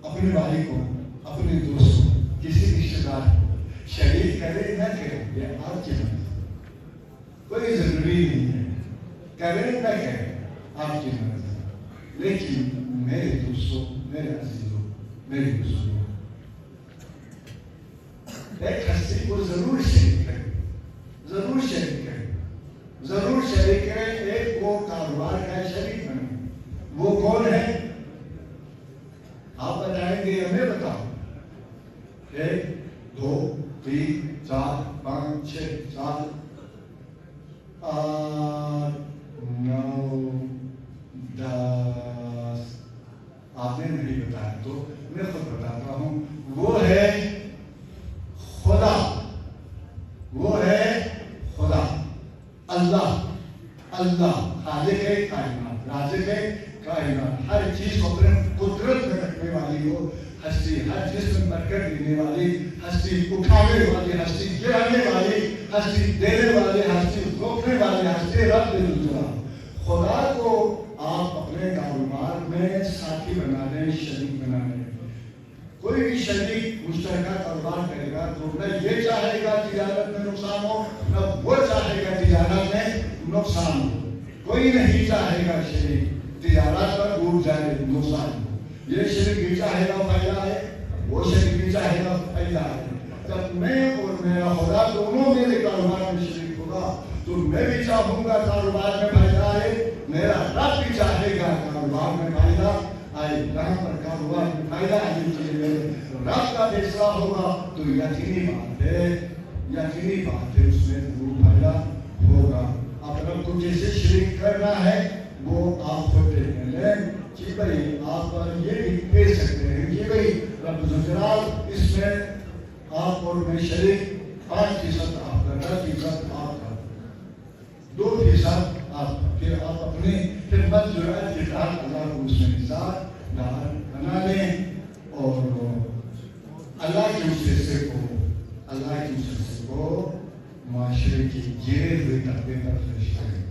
اپنے بھائی کو، اپنے دوست کو، کسی رشتے دار کو شریک کرے نہ کرے یہ آپ کی مرضی، کوئی ضروری نہیں ہے، کرے نہ کرے آپ کی مرضی، لیکن میرے دوستوں، میرے عزیزوں، میرے بزرگوں، ایک ہستی کو ضرور شریک کرے، ضرور شریک کرے، ضرور شریک کرے، ایک وہ کاروبار کا شریک بنے۔ وہ کون ہے؟ آپ بتائیں گے، ہمیں بتاؤ۔ 1 2 3 4 5 6 7 8 9 10۔ آپ نے نہیں بتایا تو میں خود بتاتا ہوں، وہ ہے خدا، وہ ہے خدا، اللہ، اللہ خالق ہے کائنات، رازق ہے کائنات، ہر چیز کو اپنے قدرت میں رکھنے والی وہ ہستی، ہر چیز میں برکت دینے والی ہستی، اٹھانے والی ہستی، گرانے والی ہستی، دینے والی ہستی، روکنے والی ہستی، رب الجلال۔ خدا کو آپ اپنے کاروبار میں ساتھی بنا لیں، شریک بنا لیں۔ کوئی بھی شریک مشترکہ کاروبار کرے گا تو نہ یہ چاہے گا تجارت میں نقصان ہو، نہ وہ چاہے گا تجارت میں نقصان ہو۔ کوئی نہیں چاہے گا شریک تجارت پر ڈوب جائے، نقصان ہو۔ یہ شریک بھی چاہے گا فائدہ ہے، وہ شریک بھی چاہے گا فائدہ ہے۔ جب میں اور میرا خدا دونوں میرے کاروبار میں شریک ہوگا تو میں بھی چاہوں گا کاروبار میں فائدہ آئے، میرا رب بھی چاہے گا کاروبار میں فائدہ آئے۔ جہاں پر کاروبار میں فائدہ آنے کے لیے رب کا فیصلہ ہوگا تو یقینی بات ہے، یقینی بات ہے اس میں ضرور فائدہ ہوگا۔ اب رب کو جیسے شریک کرنا ہے وہ آپ خود دیکھ لیں کہ بھائی آپ یہ بھی کہہ سکتے ہیں کہ بھائی رب الجلال اس میں آپ اور میں شریک 5% آپ کا، 10% آپ کا، 2% آپ کا، پھر آپ اپنی خدمت جو ہے کہ اللہ کو اس میں حصہ دار بنا لیں اور اللہ کے اس حصے کو، اللہ کے اس حصے کو معاشرے کی گرے ہوئے طبقے پر خرچ کریں،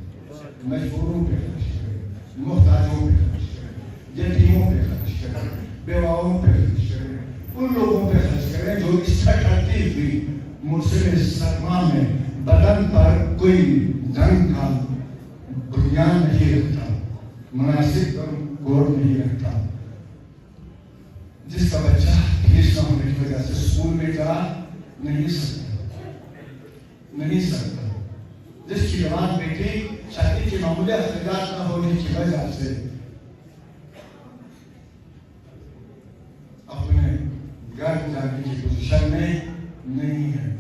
مجبوروں پہ خرچ کریں، محتاجوں پہ خرچ کریں، یتیموں پہ خرچ کریں، بیواؤں پہ خرچ کریں، ان لوگوں پہ خرچ کریں جو اس تکڑتی ہوئی موسم سرما میں بدن پر کوئی رنگ کا بنیاد نہیں رکھتا، مناسب پر غور نہیں رکھتا، جس کا بچہ فیس نہ ہونے کی وجہ سے اسکول میں جا نہیں سکتا، جس کی جوان بیٹی شادی کے معمولی اخراجات نہ ہونے کی وجہ سے اپنے گھر جانے کی پوزیشن میں نہیں ہے۔